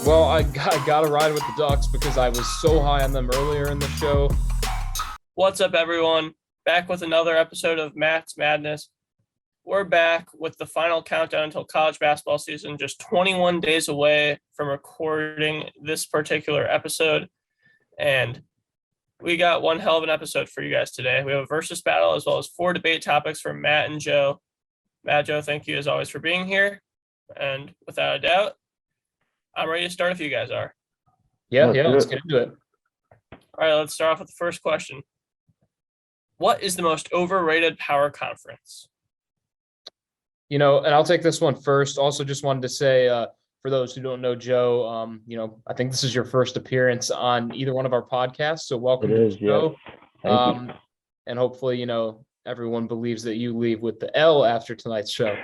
Well, I got to ride with the Ducks because I was so high on them earlier in the show. What's up, everyone? Back with another episode of Matt's Madness. We're back with the final countdown until college basketball season, just 21 days away from recording this particular episode. And we got one hell of an episode for you guys today. We have a versus battle as well as 4 debate topics from Matt and Joe. Matt, Joe, thank you as always for being here. And without a doubt, I'm ready to start if you guys are. Yeah, let's get into it. All right, let's start off with the first question. What is the most overrated power conference? And I'll take this one first. Also, just wanted to say, for those who don't know Joe, I think this is your first appearance on either one of our podcasts. So welcome to the show. Thank you. And hopefully, everyone believes that you leave with the L after tonight's show.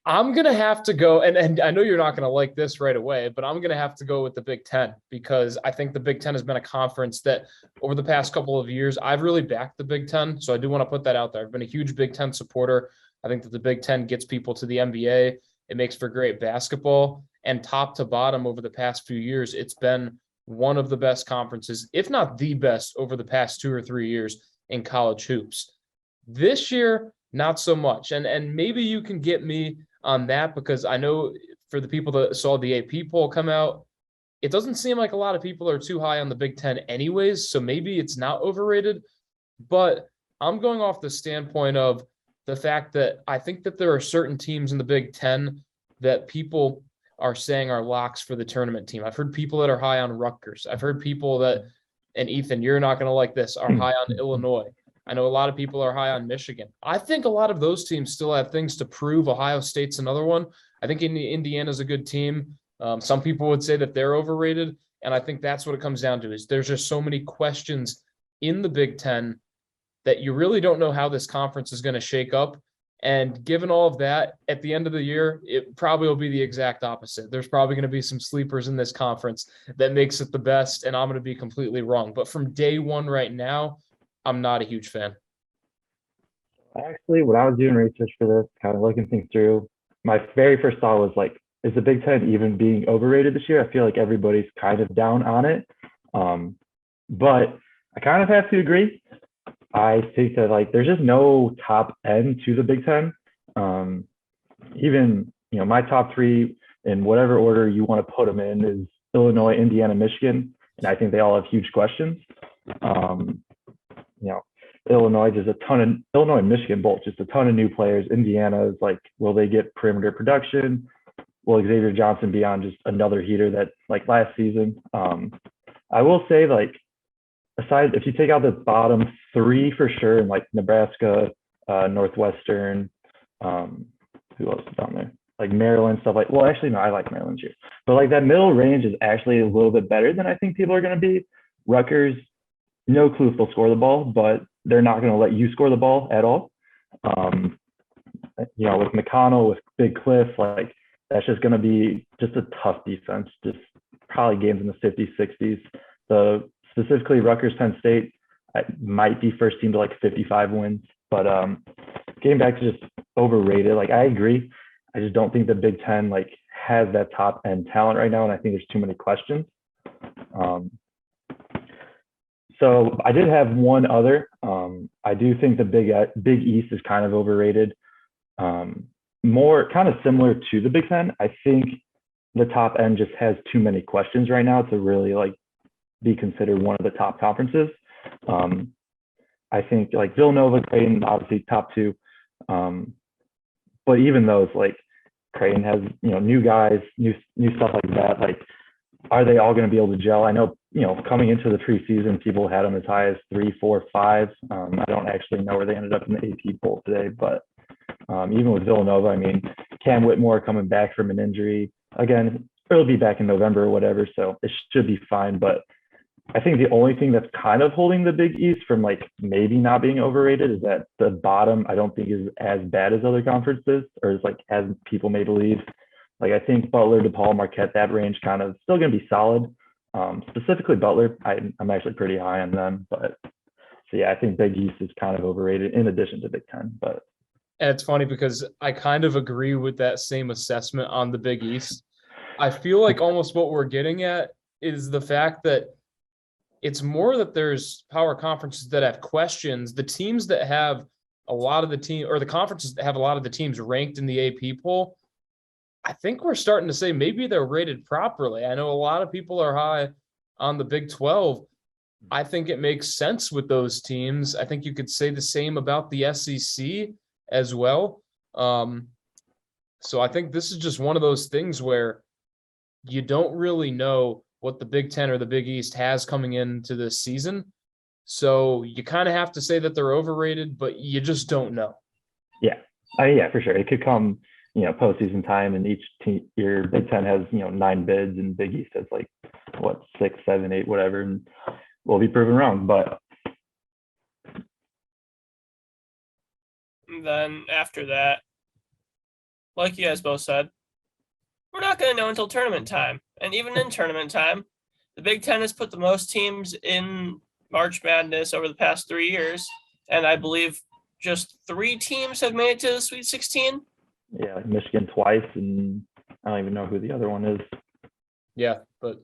I'm going to have to go, and I know you're not going to like this right away, but I'm going to have to go with the Big Ten because I think the Big Ten has been a conference that over the past couple of years, I've really backed the Big Ten. So I do want to put that out there. I've been a huge Big Ten supporter. I think that the Big Ten gets people to the NBA. It makes for great basketball. And top to bottom over the past few years, it's been one of the best conferences, if not the best, over the past 2 or 3 years in college hoops. This year, not so much. And maybe you can get me on that because I know for the people that saw the AP poll come out, it doesn't seem like a lot of people are too high on the Big Ten anyways, so maybe it's not overrated. But I'm going off the standpoint of the fact that I think that there are certain teams in the Big Ten that people are saying are locks for the tournament team. I've heard people that are high on Rutgers. I've heard people that, and Ethan, you're not going to like this, are high on Illinois. I know a lot of people are high on Michigan. I think a lot of those teams still have things to prove. Ohio State's another one. I think Indiana's a good team. Some people would say that they're overrated, and I think that's what it comes down to is there's just so many questions in the Big Ten that you really don't know how this conference is going to shake up. And given all of that, at the end of the year, it probably will be the exact opposite. There's probably going to be some sleepers in this conference that makes it the best, and I'm going to be completely wrong. But from day one right now, I'm not a huge fan. Actually, when I was doing research for this, kind of looking things through, my very first thought was like, is the Big Ten even being overrated this year? I feel like everybody's kind of down on it. But I kind of have to agree. I think that there's just no top end to the Big Ten. Even, my top 3 in whatever order you want to put them in is Illinois, Indiana, Michigan. And I think they all have huge questions. Illinois, Illinois and Michigan both just a ton of new players. Indiana is will they get perimeter production? Will Xavier Johnson be on just another heater that last season? I will say aside, if you take out the bottom 3 for sure, in Nebraska, Northwestern, who else is down there? Maryland, stuff well, actually, no, I like Maryland too. But that middle range is actually a little bit better than I think people are going to be. Rutgers, no clue if they'll score the ball, but they're not going to let you score the ball at all. With McConnell, with Big Cliff, that's just going to be just a tough defense, just probably games in the 50s, 60s. Specifically Rutgers, Penn State might be first team to 55 wins, but getting back to just overrated, I agree. I just don't think the Big Ten has that top end talent right now, and I think there's too many questions. So I did have one other. I do think the Big East is kind of overrated. More kind of similar to the Big Ten. I think the top end just has too many questions right now to really be considered one of the top conferences. I think Villanova, Creighton, obviously top 2. But even those Creighton has new guys, new stuff like that. Are they all going to be able to gel? I know coming into the preseason, people had them as high as 3, 4, 5. I don't actually know where they ended up in the AP poll today, but even with Villanova, Cam Whitmore coming back from an injury again, he'll be back in November or whatever, so it should be fine. But I think the only thing that's kind of holding the Big East from maybe not being overrated is that the bottom I don't think is as bad as other conferences, or is as people may believe. I think Butler, DePaul, Marquette, that range kind of still going to be solid. Specifically Butler, I'm actually pretty high on them. But so yeah, I think Big East is kind of overrated in addition to Big Ten. But And it's funny because I kind of agree with that same assessment on the Big East. I feel like almost what we're getting at is the fact that it's more that there's power conferences that have questions. The teams that have a lot of the team, or the conferences that have a lot of the teams ranked in the AP poll, I think we're starting to say maybe they're rated properly. I know a lot of people are high on the Big 12. I think it makes sense with those teams. I think you could say the same about the SEC as well. So I think this is just one of those things where you don't really know what the Big 10 or the Big East has coming into this season. So you kind of have to say that they're overrated, but you just don't know. Yeah. Yeah, for sure. It could come, postseason time, and each team, your Big 10 has, 9 bids, and Big East has 6, 7, 8, whatever, and we'll be proven wrong. But then after that, like you guys both said, we're not going to know until tournament time. And even in tournament time, the Big Ten has put the most teams in March Madness over the past 3 years. And I believe just 3 teams have made it to the Sweet 16. Yeah, Michigan twice, and I don't even know who the other one is. Yeah, but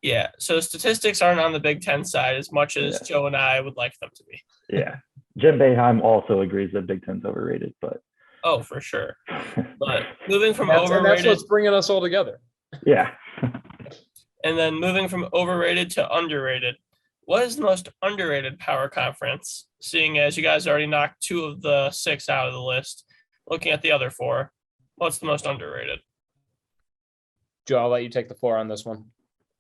yeah, so statistics aren't on the Big Ten side as much as Joe and I would like them to be. Yeah. Jim Boeheim also agrees that Big Ten's overrated, but oh, for sure. But moving from that's overrated, what's bringing us all together. Yeah. And then moving from overrated to underrated. What is the most underrated power conference, seeing as you guys already knocked 2 of the 6 out of the list? Looking at the other 4, what's the most underrated? Joe, I'll let you take the floor on this one.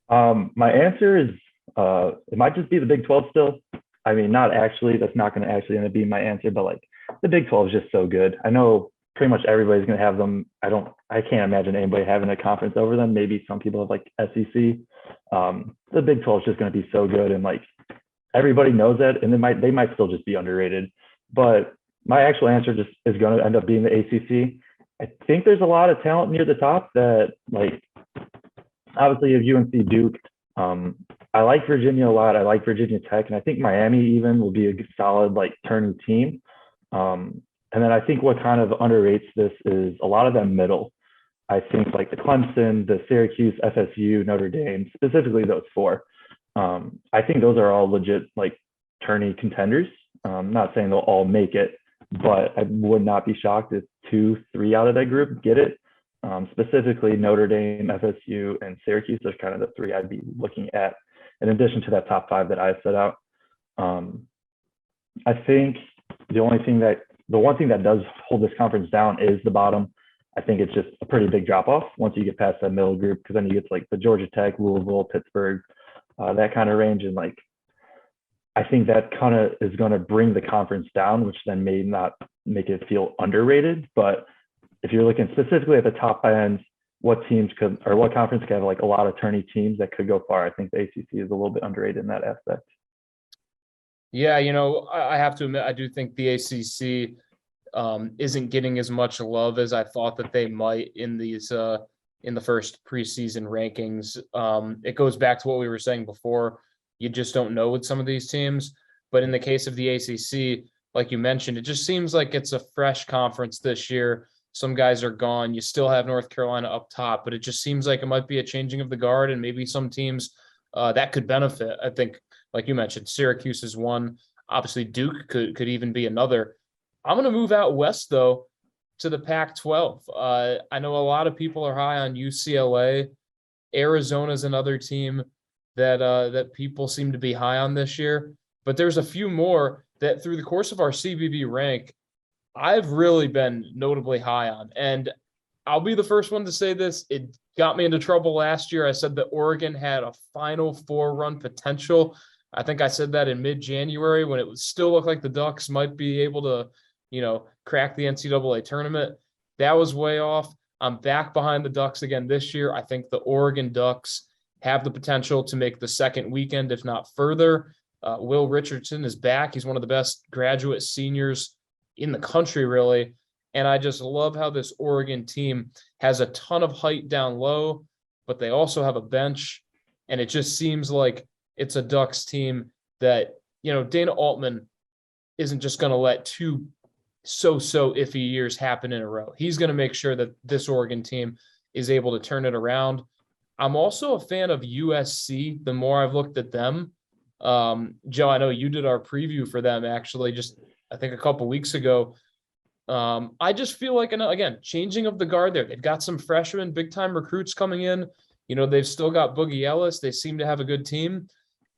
My answer is it might just be the Big 12 still. I mean, not actually, that's not going to actually end up being my answer, but the Big 12 is just so good. I know pretty much everybody's going to have them. I can't imagine anybody having a conference over them. Maybe some people have SEC. The Big 12 is just going to be so good, and everybody knows that, and they might still just be underrated. But my actual answer just is going to end up being the ACC. I think there's a lot of talent near the top that obviously you have UNC, Duke. I like Virginia a lot. I like Virginia Tech, and I think Miami even will be a solid turning team. And then I think what kind of underrates this is a lot of them middle. I think the Clemson, the Syracuse, FSU, Notre Dame, specifically those 4. I think those are all legit tourney contenders. I'm not saying they'll all make it, but I would not be shocked if 2, 3 out of that group get it. Specifically Notre Dame, FSU, and Syracuse are kind of the 3 I'd be looking at, in addition to that top 5 that I set out. I think the one thing that does hold this conference down is the bottom. I think it's just a pretty big drop off once you get past that middle group, because then you get to the Georgia Tech, Louisville, Pittsburgh, that kind of range. And I think that kind of is going to bring the conference down, which then may not make it feel underrated. But if you're looking specifically at the top end, what conference could have a lot of tourney teams that could go far? I think the ACC is a little bit underrated in that aspect. Yeah, I have to admit, I do think the ACC isn't getting as much love as I thought that they might in these in the first preseason rankings. It goes back to what we were saying before. You just don't know with some of these teams. But in the case of the ACC, like you mentioned, it just seems like it's a fresh conference this year. Some guys are gone. You still have North Carolina up top, but it just seems like it might be a changing of the guard, and maybe some teams that could benefit. I think, like you mentioned, Syracuse is one. Obviously, Duke could even be another. I'm going to move out west, though, to the Pac-12. I know a lot of people are high on UCLA. Arizona's another team that people seem to be high on this year. But there's a few more that through the course of our CBB rank, I've really been notably high on. And I'll be the first one to say this. It got me into trouble last year. I said that Oregon had a Final Four run potential. I think I said that in mid-January when it would still look like the Ducks might be able to, crack the NCAA tournament. That was way off. I'm back behind the Ducks again this year. I think the Oregon Ducks have the potential to make the second weekend, if not further. Will Richardson is back. He's one of the best graduate seniors in the country, really. And I just love how this Oregon team has a ton of height down low, but they also have a bench. And it just seems like it's a Ducks team that, Dana Altman isn't just going to let 2 so iffy years happen in a row. He's going to make sure that this Oregon team is able to turn it around. I'm also a fan of USC. The more I've looked at them, Joe, I know you did our preview for them actually just I think a couple weeks ago. I just feel like, again, changing of the guard there. They've got some freshmen, big time recruits coming in. They've still got Boogie Ellis. They seem to have a good team.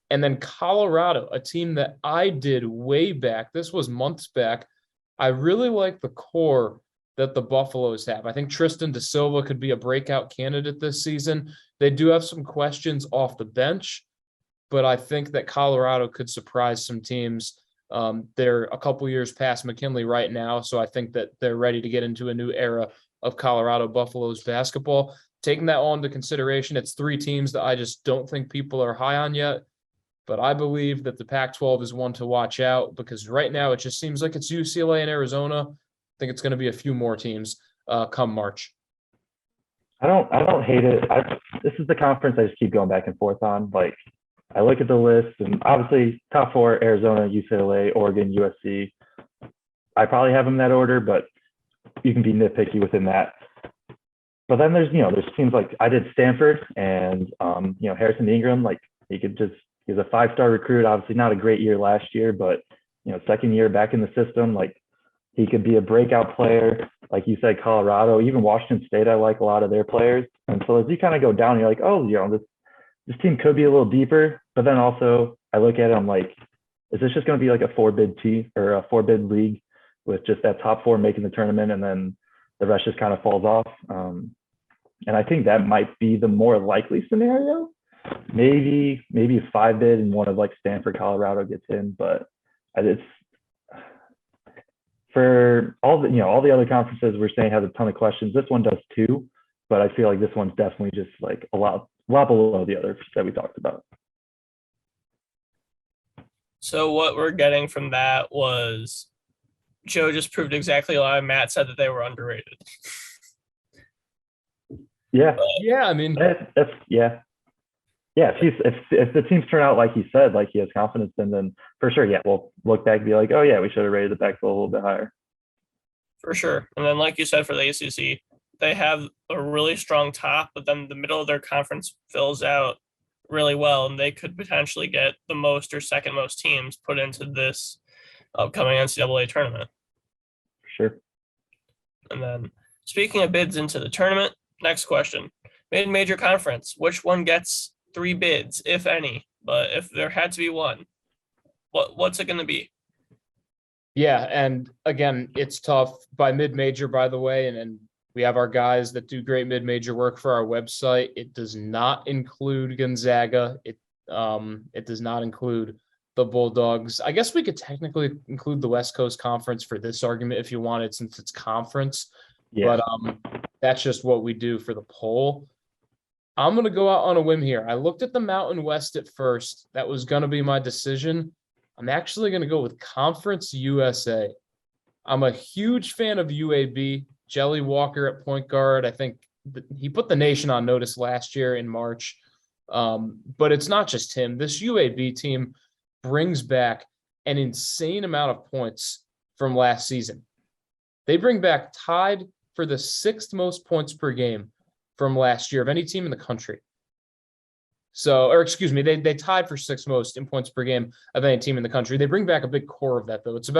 And then Colorado, a team that I did way back. This was months back. I really like the core that the Buffaloes have. I think Tristan Da Silva could be a breakout candidate this season. They do have some questions off the bench, but I think that Colorado could surprise some teams. They're a couple years past McKinley right now, so I think that they're ready to get into a new era of Colorado Buffaloes basketball. Taking that all into consideration, it's 3 teams that I just don't think people are high on yet, but I believe that the Pac-12 is one to watch out because right now it just seems like it's UCLA and Arizona. I think it's going to be a few more teams come March. I don't hate it. This is the conference I just keep going back and forth on. Like, I look at the list, and obviously top 4, Arizona, UCLA, Oregon, USC. I probably have them in that order, but you can be nitpicky within that. But then there's teams like I did Stanford and, Harrison Ingram. Like, he's a 5-star recruit, obviously not a great year last year, but, second year back in the system, like he could be a breakout player. Like you said, Colorado, even Washington State, I like a lot of their players. And so as you kind of go down, you're like, oh, this team could be a little deeper, but then also I look at it, I'm like, is this just going to be like a 4-bid team or a 4-bid league with just that top 4 making the tournament and then the rest just kind of falls off? And I think that might be the more likely scenario. Maybe a 5-bid and one of like Stanford, Colorado gets in, but it's for all the other conferences we're saying have a ton of questions. This one does too, but I feel like this one's definitely just like a lot below the others that we talked about. So what we're getting from that was Joe just proved exactly why Matt said that they were underrated. Yeah. Yeah, I mean, if the teams turn out like he said, like he has confidence in, then for sure, we'll look back and be like, oh yeah, we should have rated the Pac-12 a little bit higher. For sure. And then like you said, for the ACC, they have a really strong top, but then the middle of their conference fills out really well, and they could potentially get the most or second most teams put into this upcoming NCAA tournament. Sure. And then speaking of bids into the tournament, next question. Mid-major conference, which one gets 3 bids, if any? But if there had to be one, what's it going to be? Yeah, and again, it's tough by mid-major, by the way, and we have our guys that do great mid-major work for our website. It does not include Gonzaga. It does not include the Bulldogs. I guess we could technically include the West Coast Conference for this argument if you wanted, since it's conference. Yeah. But that's just what we do for the poll. I'm going to go out on a whim here. I looked at the Mountain West at first. That was going to be my decision. I'm actually going to go with Conference USA. I'm a huge fan of UAB. Jelly Walker at point guard. I think he put the nation on notice last year in March. But it's not just him. This UAB team brings back an insane amount of points from last season. They bring back tied for the 6th most points per game from last year of any team in the country. They tied for 6th most in points per game of any team in the country. They bring back a big core of that, though. It's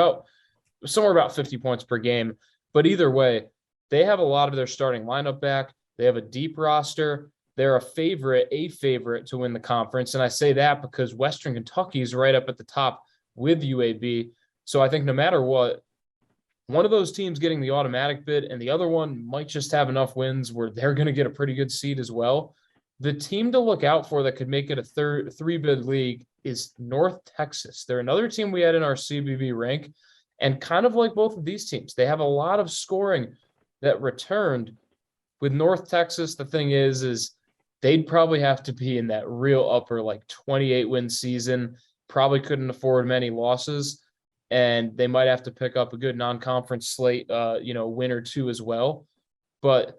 somewhere about 50 points per game. But either way, they have a lot of their starting lineup back. They have a deep roster. They're a favorite to win the conference. And I say that because Western Kentucky is right up at the top with UAB. So I think no matter what, one of those teams getting the automatic bid and the other one might just have enough wins where they're going to get a pretty good seed as well. The team to look out for that could make it a 3-bid league is North Texas. They're another team we had in our CBB rank. And kind of like both of these teams, they have a lot of scoring that returned. With North Texas, the thing is they'd probably have to be in that real upper 28-win season, probably couldn't afford many losses, and they might have to pick up a good non-conference slate, win or two as well. But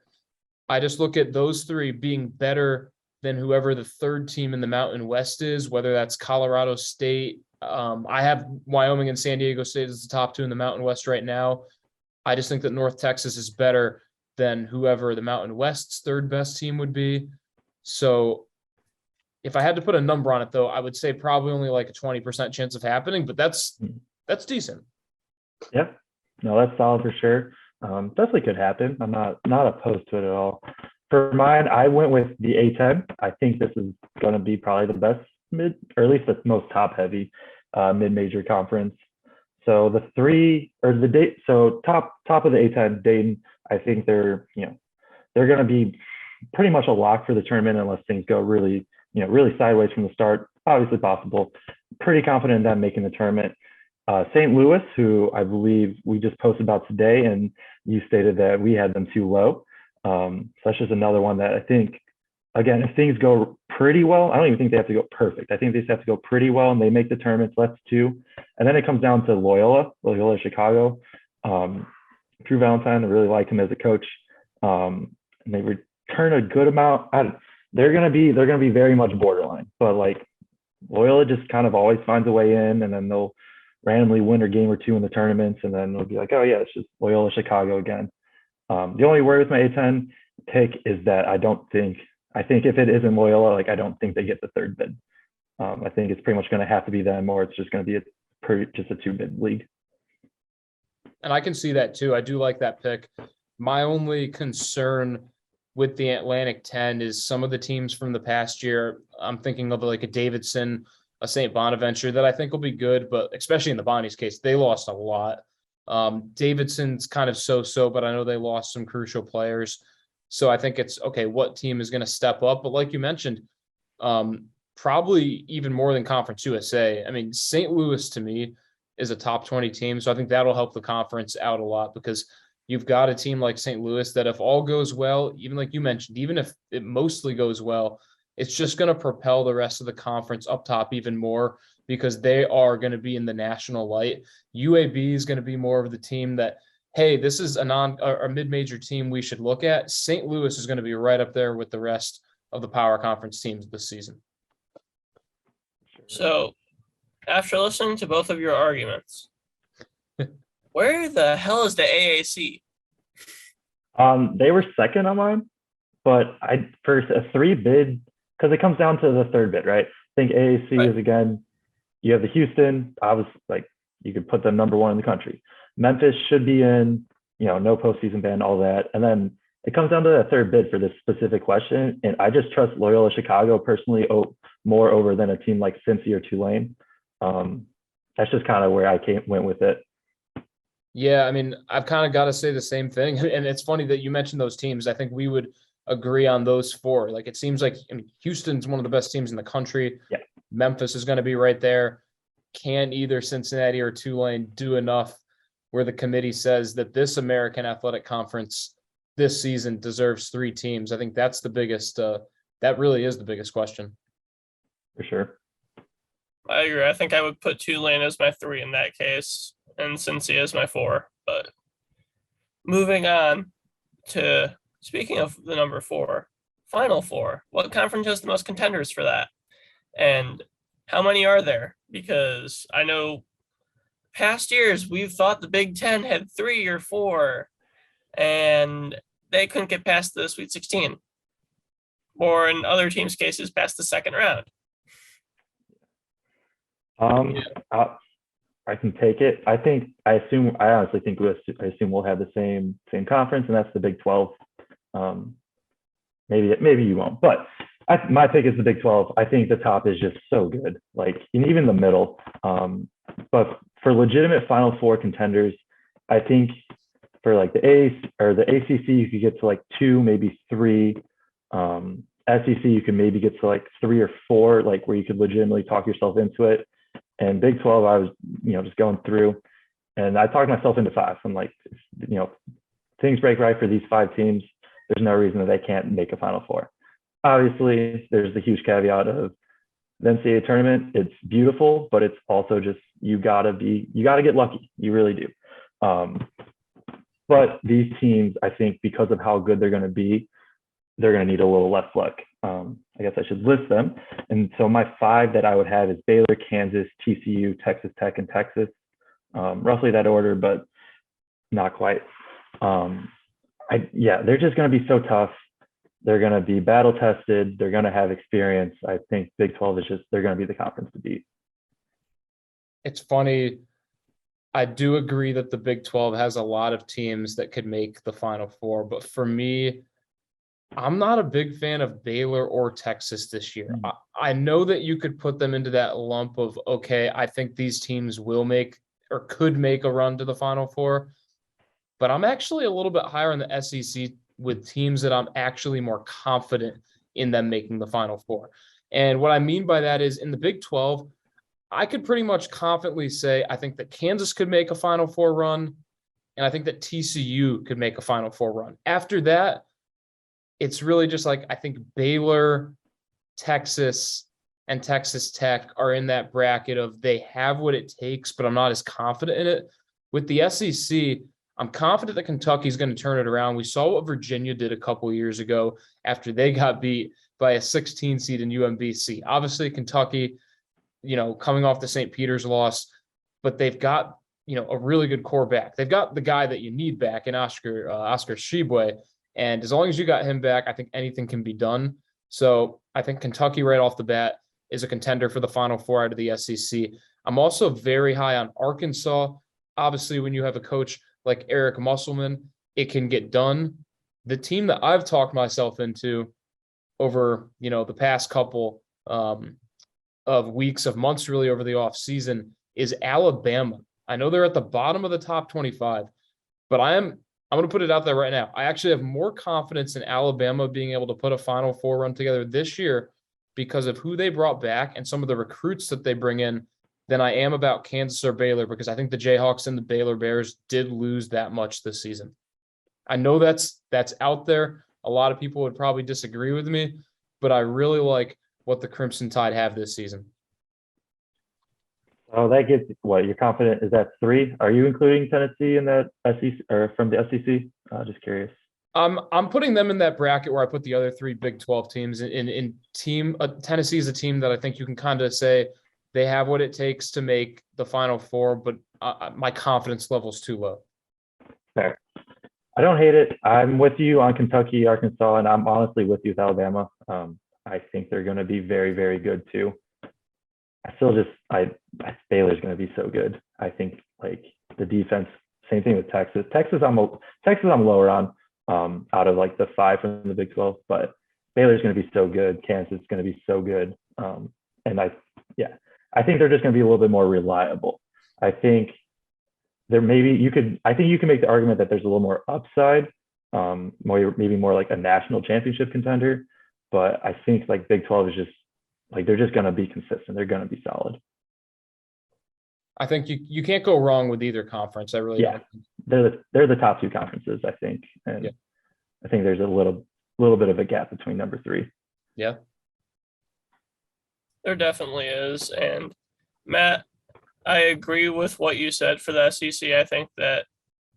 I just look at those 3 being better than whoever the 3rd team in the Mountain West is, whether that's Colorado State. I have Wyoming and San Diego State as the top 2 in the Mountain West right now. I just think that North Texas is better than whoever the Mountain West's third best team would be. So if I had to put a number on it, though, I would say probably only like a 20% chance of happening, but that's decent. Yeah, no, that's solid for sure. Definitely could happen. I'm not opposed to it at all. For mine, I went with the A10. I think this is going to be probably the best mid, or at least the most top heavy mid-major conference. So the top of the A10, Dayton, I think they're going to be pretty much a lock for the tournament unless things go really sideways from the start. Obviously possible. Pretty confident in them making the tournament. St. Louis, who I believe we just posted about today, and you stated that we had them too low. So that's just another one that I think, again, if things go pretty well, I don't even think they have to go perfect. I think they just have to go pretty well and they make the tournament. So that's two. And then it comes down to Loyola Chicago. Drew Valentine, I really like him as a coach. And they return a good amount. They're gonna be very much borderline, but like Loyola just kind of always finds a way in, and then they'll randomly win a game or two in the tournaments, and then they'll be like, oh yeah, it's just Loyola Chicago again. The only worry with my A10 pick is that I think if it isn't Loyola, like I don't think they get the third bid. I think it's pretty much going to have to be them, or it's just going to be just a 2-bid league. And I can see that too. I do like that pick. My only concern with the Atlantic 10 is some of the teams from the past year. I'm thinking of like a Davidson, a St. Bonaventure that I think will be good, but especially in the Bonnie's case, they lost a lot. Davidson's kind of so-so, but I know they lost some crucial players. So I think it's okay, what team is going to step up? But like you mentioned, probably even more than Conference USA. I mean, St. Louis to me is a top 20 team. So I think that'll help the conference out a lot because you've got a team like St. Louis that if all goes well, even like you mentioned, even if it mostly goes well, it's just going to propel the rest of the conference up top even more because they are going to be in the national light. UAB is going to be more of the team that, hey, this is a mid-major team we should look at. St. Louis is going to be right up there with the rest of the power conference teams this season. So after listening to both of your arguments, where the hell is the AAC? They were second on mine, but for a 3-bid, because it comes down to the third bid, right? I think AAC is, again, you have the Houston. I was like, you could put them number 1 in the country. Memphis should be in, no postseason ban, all that. And then it comes down to that third bid for this specific question. And I just trust Loyola Chicago personally more over than a team like Cincy or Tulane. That's just kind of where I went with it. Yeah, I mean, I've kind of got to say the same thing. And it's funny that you mentioned those teams. I think we would agree on those 4. Like, it seems like Houston's one of the best teams in the country. Yeah. Memphis is going to be right there. Can either Cincinnati or Tulane do enough where the committee says that this American Athletic Conference this season deserves 3 teams? I think that's the biggest, that really is the biggest question. For sure. I agree. I think I would put Tulane as my 3 in that case and Cincy as my 4. But moving on to, speaking of the number 4, Final Four, what conference has the most contenders for that? And how many are there? Because I know past years we've thought the Big Ten had 3 or 4, and they couldn't get past the Sweet 16, or in other teams' cases, past the second round. I can take it. I honestly think we'll have the same conference, and that's the Big 12. Maybe you won't, but my pick is the Big 12. I think the top is just so good, like, and even the middle. But for legitimate Final Four contenders, I think for like the ACC, you could get to like 2, maybe 3. SEC, you could maybe get to like 3 or 4, like where you could legitimately talk yourself into it. And Big 12, I was, just going through, and I talked myself into 5. I'm like, things break right for these 5 teams. There's no reason that they can't make a Final Four. Obviously, there's the huge caveat of the NCAA tournament. It's beautiful, but it's also just you gotta get lucky. You really do. But these teams, I think, because of how good they're going to be, they're going to need a little less luck. I guess I should list them. And so my 5 that I would have is Baylor, Kansas, TCU, Texas Tech, and Texas. Roughly that order, but not quite. they're just going to be so tough. They're going to be battle tested. They're going to have experience. I think Big 12 they're going to be the conference to beat. It's funny. I do agree that the Big 12 has a lot of teams that could make the Final Four, but for me, I'm not a big fan of Baylor or Texas this year. I know that you could put them into that lump of, okay, I think these teams will make or could make a run to the Final Four, but I'm actually a little bit higher in the SEC with teams that I'm actually more confident in them making the Final Four. And what I mean by that is in the Big 12, I could pretty much confidently say I think that Kansas could make a Final Four run, and I think that TCU could make a Final Four run. After that, it's really just like I think Baylor, Texas, and Texas Tech are in that bracket of they have what it takes, but I'm not as confident in it. With the SEC, I'm confident that Kentucky's going to turn it around. We saw what Virginia did a couple of years ago after they got beat by a 16 seed in UMBC. Obviously, Kentucky, coming off the St. Peter's loss, but they've got, a really good core back. They've got the guy that you need back in Oscar Tshiebwe. And as long as you got him back, I think anything can be done. So I think Kentucky right off the bat is a contender for the Final Four out of the SEC. I'm also very high on Arkansas. Obviously, when you have a coach like Eric Musselman, it can get done. The team that I've talked myself into over, the past couple of weeks, of months, really over the off season is Alabama. I know they're at the bottom of the top 25, but I'm going to put it out there right now. I actually have more confidence in Alabama being able to put a Final Four run together this year because of who they brought back and some of the recruits that they bring in than I am about Kansas or Baylor, because I think the Jayhawks and the Baylor Bears did lose that much this season. I know that's out there. A lot of people would probably disagree with me, but I really like what the Crimson Tide have this season. Oh, that gets what you're confident is that 3. Are you including Tennessee in that SEC or from the SEC? Just curious. I'm putting them in that bracket where I put the other 3 Big 12 teams. Tennessee is a team that I think you can kind of say they have what it takes to make the Final Four, but my confidence level is too low. Fair. I don't hate it. I'm with you on Kentucky, Arkansas, and I'm honestly with you with Alabama. I think they're going to be very, very good too. Baylor's going to be so good. I think like the defense, same thing with Texas. Texas I'm lower on out of like the 5 from the Big 12, but Baylor's going to be so good. Kansas is going to be so good. And I think they're just going to be a little bit more reliable. I think you can make the argument that there's a little more upside, maybe more like a national championship contender. But I think like Big 12 is just like they're just going to be consistent. They're going to be solid. I think you can't go wrong with either conference. I really don't. They're the top 2 conferences, I think, and I think there's a little bit of a gap between number 3. Yeah, there definitely is. And Matt, I agree with what you said for the SEC. I think that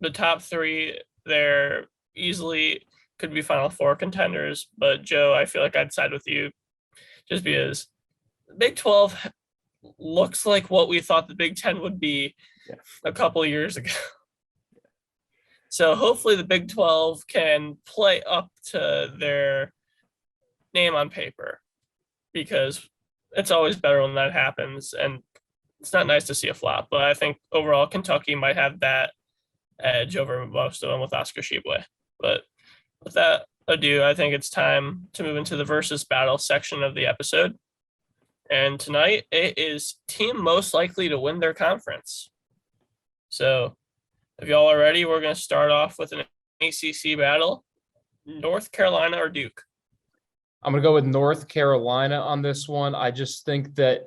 the top 3 there easily could be Final Four contenders. But Joe, I feel like I'd side with you just because Big 12 looks like what we thought the Big 10 would be a couple of years ago. So hopefully the Big 12 can play up to their name on paper, because it's always better when that happens. And it's not nice to see a flop, but I think overall Kentucky might have that edge over most of them with Oscar Tshiebwe. But with that ado, I think it's time to move into the versus battle section of the episode. And tonight it is team most likely to win their conference. So if y'all are ready, we're going to start off with an ACC battle. North Carolina or Duke? I'm going to go with North Carolina on this one. I just think that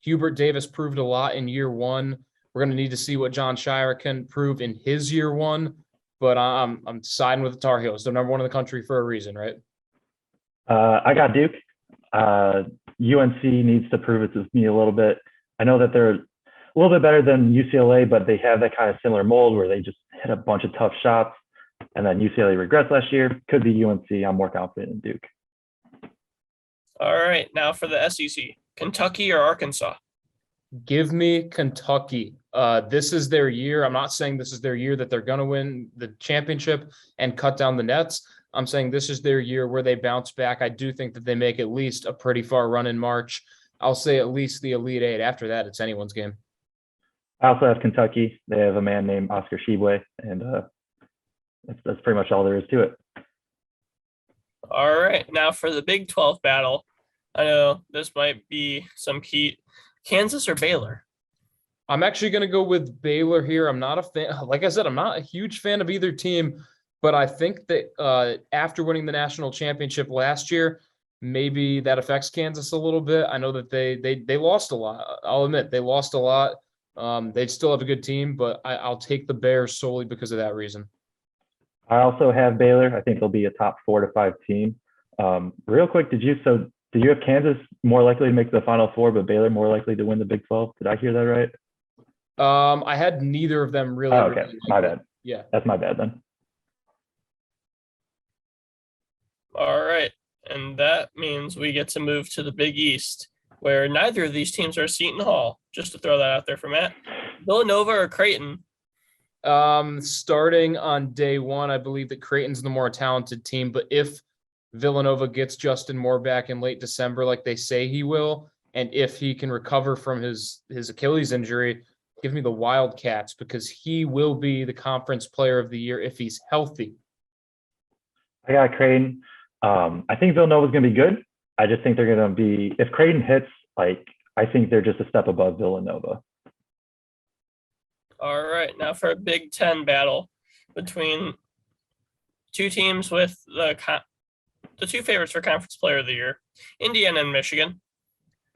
Hubert Davis proved a lot in year 1. We're going to need to see what John Shire can prove in his year 1. But I'm siding with the Tar Heels. They're number 1 in the country for a reason, right? I got Duke. UNC needs to prove it to me a little bit. I know that they're a little bit better than UCLA, but they have that kind of similar mold where they just hit a bunch of tough shots. And then UCLA regressed last year. Could be UNC. I'm more confident in Duke. All right. Now for the SEC. Kentucky or Arkansas? Give me Kentucky. This is their year. I'm not saying this is their year that they're going to win the championship and cut down the nets. I'm saying this is their year where they bounce back. I do think that they make at least a pretty far run in March. I'll say at least the Elite Eight. After that, it's anyone's game. I also have Kentucky. They have a man named Oscar Tshiebwe, and that's pretty much all there is to it. All right, now for the Big 12 battle. I know this might be some heat. Kansas or Baylor? I'm actually going to go with Baylor here. I'm not a fan. Like I said, I'm not a huge fan of either team, but I think that after winning the national championship last year, maybe that affects Kansas a little bit. I know that they lost a lot. I'll admit they lost a lot. They still have a good team, but I'll take the Bears solely because of that reason. I also have Baylor. I think they'll be a top 4 to 5 team. Real quick, did you have Kansas more likely to make the Final Four, but Baylor more likely to win the Big 12? Did I hear that right? I had neither of them really. Oh, okay, really my bad. Yeah, that's my bad then. All right, and that means we get to move to the Big East, where neither of these teams are Seton Hall. Just to throw that out there for Matt. Villanova or Creighton? Starting on day one, I believe that Creighton's the more talented team, but if Villanova gets Justin Moore back in late December, like they say he will, and if he can recover from his Achilles injury, give me the Wildcats because he will be the conference player of the year if he's healthy. I got Creighton. I think Villanova's going to be good. I just think they're going to be, if Creighton hits, I think they're just a step above Villanova. All right, now for a Big Ten battle between two teams with the two favorites for Conference Player of the Year, Indiana and Michigan.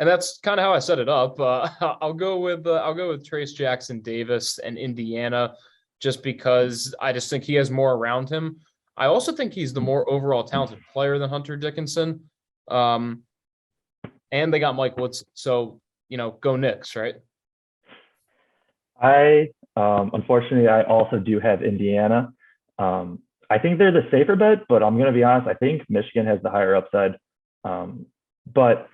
And that's kind of how I set it up. I'll go with Trace Jackson Davis and Indiana, just because I just think he has more around him. I also think he's the more overall talented player than Hunter Dickinson. And they got Mike Woodson, so go Knicks, right? Unfortunately, I also do have Indiana. I think they're the safer bet, but I'm going to be honest. I think Michigan has the higher upside. But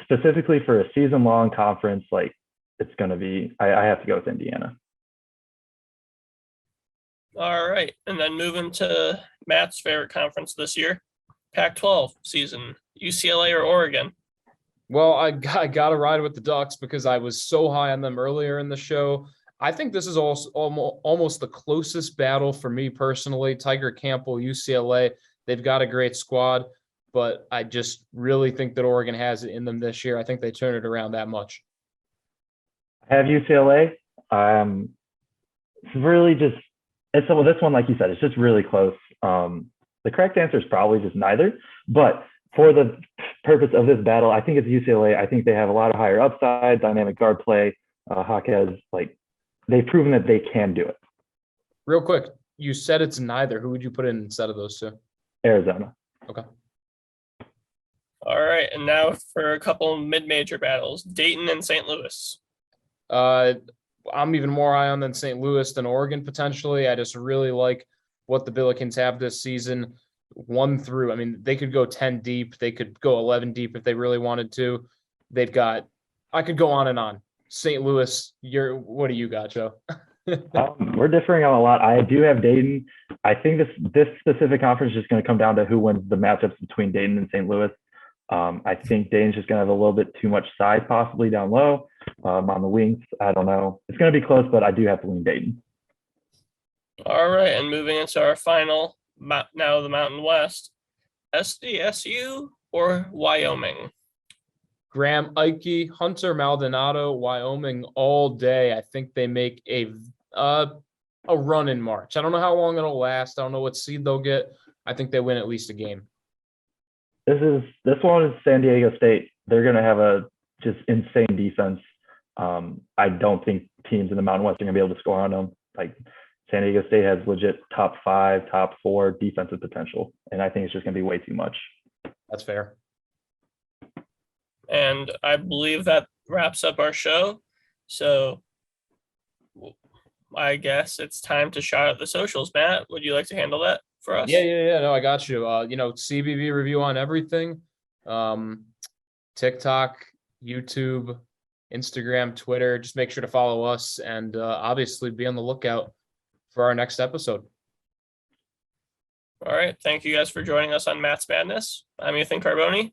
specifically for a season-long conference, it's going to be, I have to go with Indiana. All right, and then moving to Matt's favorite conference this year, Pac-12 season, UCLA or Oregon? Well, I got to ride with the Ducks because I was so high on them earlier in the show. I think this is also almost the closest battle for me personally. Tiger Campbell, UCLA, they've got a great squad, but I just really think that Oregon has it in them this year. I think they turn it around that much. I have UCLA. It's really just, this one, like you said, it's just really close. The correct answer is probably just neither, but for the purpose of this battle, I think it's UCLA. I think they have a lot of higher upside, dynamic guard play. Jaquez, they've proven that they can do it. Real quick, you said it's neither. Who would you put in instead of those two? Arizona. Okay. All right, and now for a couple mid-major battles, Dayton and St. Louis. I'm even more high on than St. Louis than Oregon potentially. I just really like what the Billikens have this season. 1 through, I mean, they could go 10 deep. They could go 11 deep if they really wanted to. I could go on and on. St. Louis, what do you got, Joe? We're differing on a lot. I do have Dayton. I think this specific conference is just going to come down to who wins the matchups between Dayton and St. Louis. I think Dayton's just going to have a little bit too much size possibly down low on the wings. I don't know. It's going to be close, but I do have to lean Dayton. All right, and moving into our final, now the Mountain West, SDSU or Wyoming? Graham Ike, Hunter Maldonado, Wyoming all day. I think they make a run in March. I don't know how long it'll last. I don't know what seed they'll get. I think they win at least a game. This one is San Diego State. They're going to have a just insane defense. I don't think teams in the Mountain West are going to be able to score on them. San Diego State has legit top 5, top 4 defensive potential, and I think it's just going to be way too much. That's fair. And I believe that wraps up our show. So I guess it's time to shout out the socials. Matt, would you like to handle that for us? Yeah. No, I got you. CBV review on everything. TikTok, YouTube, Instagram, Twitter. Just make sure to follow us and obviously be on the lookout for our next episode. All right. Thank you guys for joining us on Matt's Madness. I'm Ethan Carbone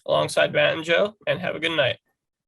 alongside Matt and Joe, and have a good night.